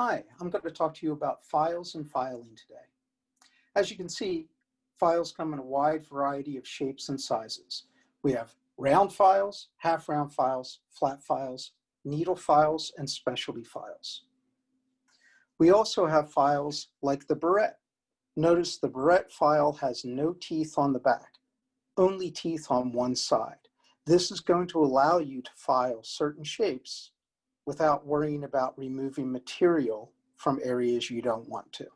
Hi, I'm going to talk to you about files and filing today. As you can see, files come in a wide variety of shapes and sizes. We have round files, half-round files, flat files, needle files, and specialty files. We also have files like the barrette. Notice the barrette file has no teeth on the back, only teeth on one side. This is going to allow you to file certain shapes without worrying about removing material from areas you don't want to.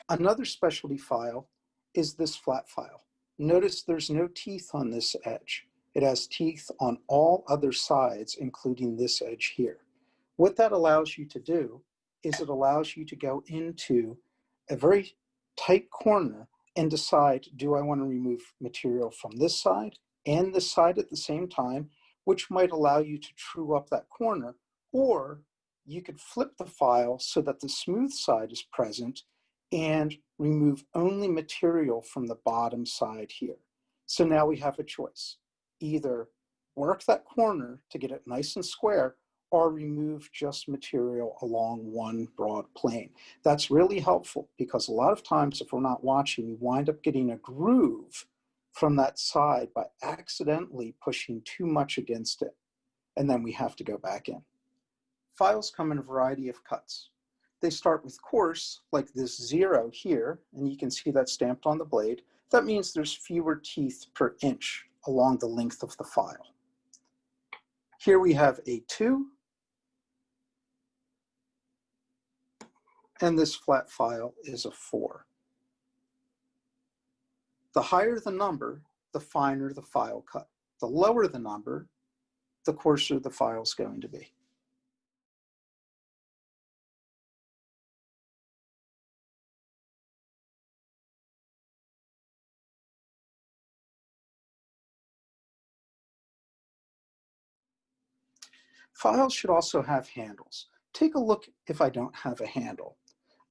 Another specialty file is this flat file. Notice there's no teeth on this edge. It has teeth on all other sides, including this edge here. What that allows you to do is it allows you to go into a very tight corner and decide, do I want to remove material from this side and this side at the same time, which might allow you to true up that corner, or you could flip the file so that the smooth side is present and remove only material from the bottom side here. So now we have a choice. Either work that corner to get it nice and square, or remove just material along one broad plane. That's really helpful because a lot of times if we're not watching, you wind up getting a groove from that side by accidentally pushing too much against it, and then we have to go back in. Files come in a variety of cuts. They start with coarse, like this 0 here, and you can see that stamped on the blade. That means there's fewer teeth per inch along the length of the file. Here we have a 2, and this flat file is a 4. The higher the number, the finer the file cut. The lower the number, the coarser the file is going to be. Files should also have handles. Take a look if I don't have a handle.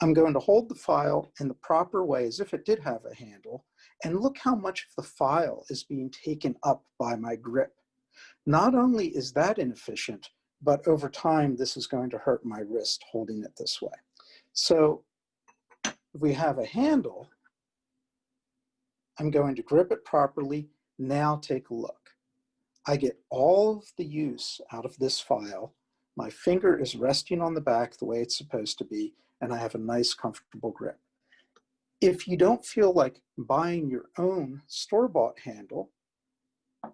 I'm going to hold the file in the proper way as if it did have a handle, and look how much of the file is being taken up by my grip. Not only is that inefficient, but over time this is going to hurt my wrist holding it this way. So if we have a handle, I'm going to grip it properly. Now take a look. I get all of the use out of this file. My finger is resting on the back the way it's supposed to be, and I have a nice, comfortable grip. If you don't feel like buying your own store-bought handle,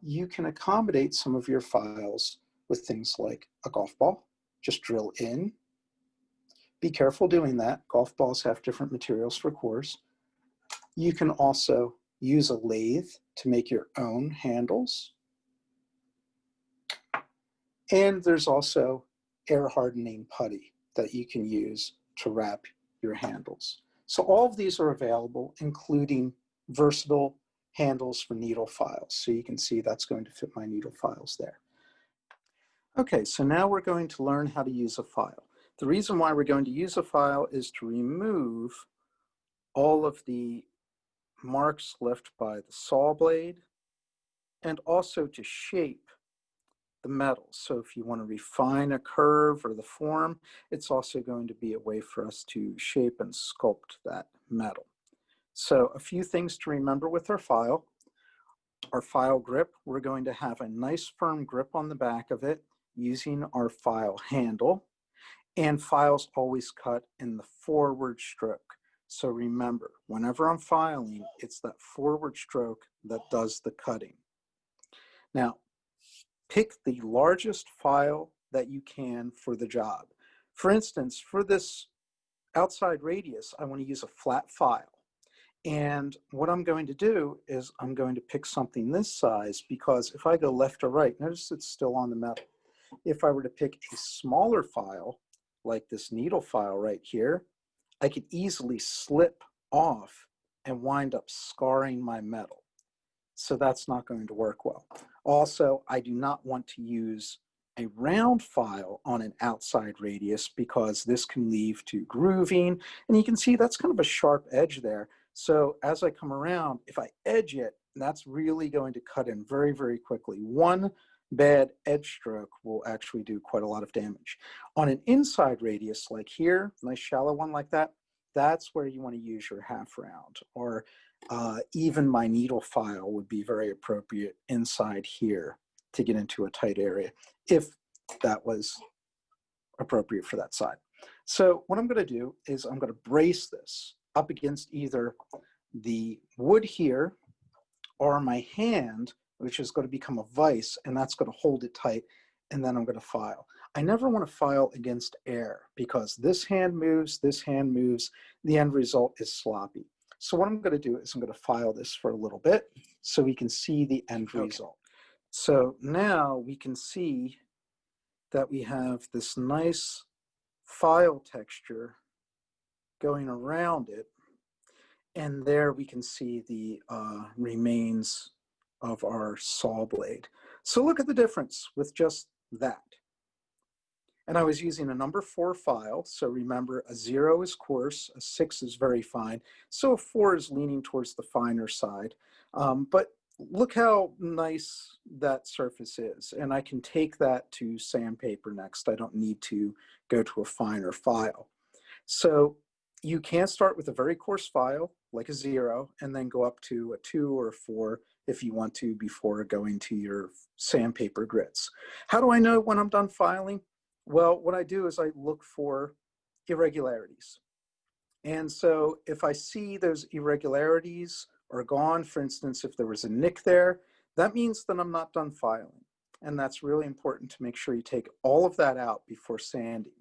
you can accommodate some of your files with things like a golf ball. Just drill in. Be careful doing that. Golf balls have different materials for cores. You can also use a lathe to make your own handles. And there's also air hardening putty that you can use to wrap your handles. So all of these are available, including versatile handles for needle files. So you can see that's going to fit my needle files there. Okay, so now we're going to learn how to use a file. The reason why we're going to use a file is to remove all of the marks left by the saw blade and also to shape the metal. So if you want to refine a curve or the form, it's also going to be a way for us to shape and sculpt that metal. So a few things to remember with our file grip, we're going to have a nice firm grip on the back of it using our file handle, and files always cut in the forward stroke. So remember, whenever I'm filing, it's that forward stroke that does the cutting. Now, pick the largest file that you can for the job. For instance, for this outside radius, I want to use a flat file. And what I'm going to do is I'm going to pick something this size, because if I go left or right, notice it's still on the metal. If I were to pick a smaller file, like this needle file right here, I could easily slip off and wind up scarring my metal. So that's not going to work well. Also, I do not want to use a round file on an outside radius because this can lead to grooving. And you can see that's kind of a sharp edge there. So as I come around, if I edge it, that's really going to cut in very, very quickly. One bad edge stroke will actually do quite a lot of damage. On an inside radius like here, nice shallow one like that, that's where you want to use your half round, or even my needle file would be very appropriate inside here to get into a tight area if that was appropriate for that side. So what I'm going to do is I'm going to brace this up against either the wood here or my hand, which is going to become a vise, and that's going to hold it tight, and then I'm going to file. I never want to file against air because this hand moves, the end result is sloppy. So what I'm going to do is I'm going to file this for a little bit so we can see the end result. So now we can see that we have this nice file texture going around it, and there we can see the remains of our saw blade. So look at the difference with just that. And I was using a number 4 file, so remember a 0 is coarse, a 6 is very fine, so a 4 is leaning towards the finer side. But look how nice that surface is, and I can take that to sandpaper next. I don't need to go to a finer file. So you can start with a very coarse file, like a 0, and then go up to a 2 or a 4 if you want to before going to your sandpaper grits. How do I know when I'm done filing? Well, what I do is I look for irregularities. And so if I see those irregularities are gone, for instance, if there was a nick there, that means that I'm not done filing. And that's really important to make sure you take all of that out before sanding.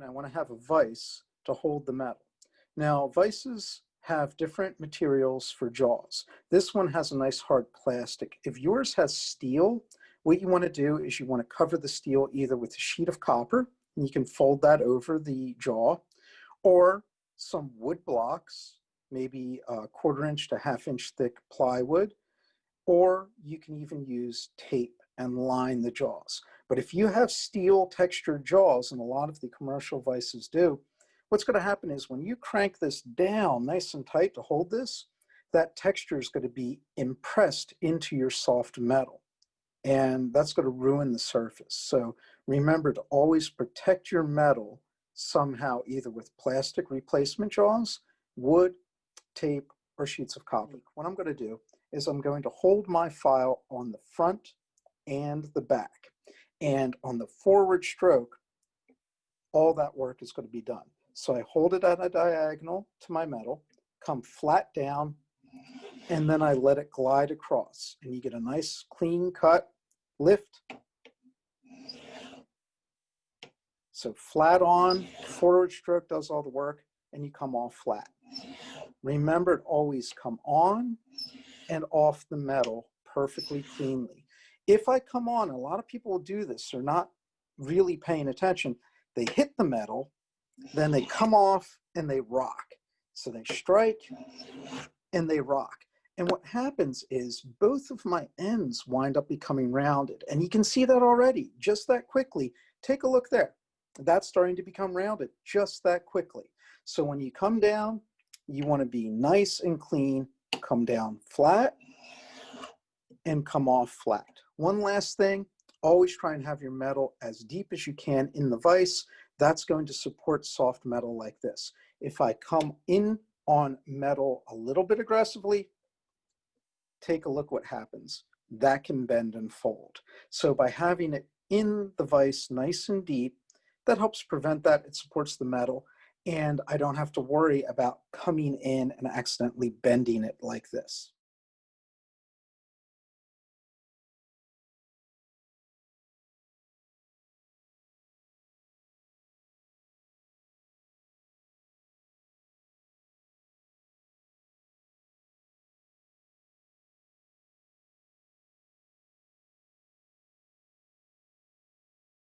I want to have a vise to hold the metal. Now, vices have different materials for jaws. This one has a nice hard plastic. If yours has steel, what you want to do is you want to cover the steel either with a sheet of copper, and you can fold that over the jaw, or some wood blocks, maybe a 1/4 inch to 1/2 inch thick plywood, or you can even use tape and line the jaws. But if you have steel textured jaws, and a lot of the commercial vices do, what's going to happen is when you crank this down nice and tight to hold this, that texture is going to be impressed into your soft metal, and that's going to ruin the surface. So remember to always protect your metal somehow, either with plastic replacement jaws, wood, tape, or sheets of copper. What I'm going to do is I'm going to hold my file on the front and the back, and on the forward stroke, all that work is going to be done. So I hold it at a diagonal to my metal, come flat down, and then I let it glide across, and you get a nice clean cut lift. So flat on, forward stroke does all the work, and you come off flat. Remember to always come on and off the metal perfectly cleanly. If I come on, a lot of people will do this, they're not really paying attention. They hit the metal, then they come off and they rock. So they strike and they rock. And what happens is both of my ends wind up becoming rounded. And you can see that already, just that quickly. Take a look there. That's starting to become rounded just that quickly. So when you come down, you want to be nice and clean, come down flat and come off flat. One last thing, always try and have your metal as deep as you can in the vise. That's going to support soft metal like this. If I come in on metal a little bit aggressively, take a look what happens. That can bend and fold. So by having it in the vise nice and deep, that helps prevent that. It supports the metal, and I don't have to worry about coming in and accidentally bending it like this.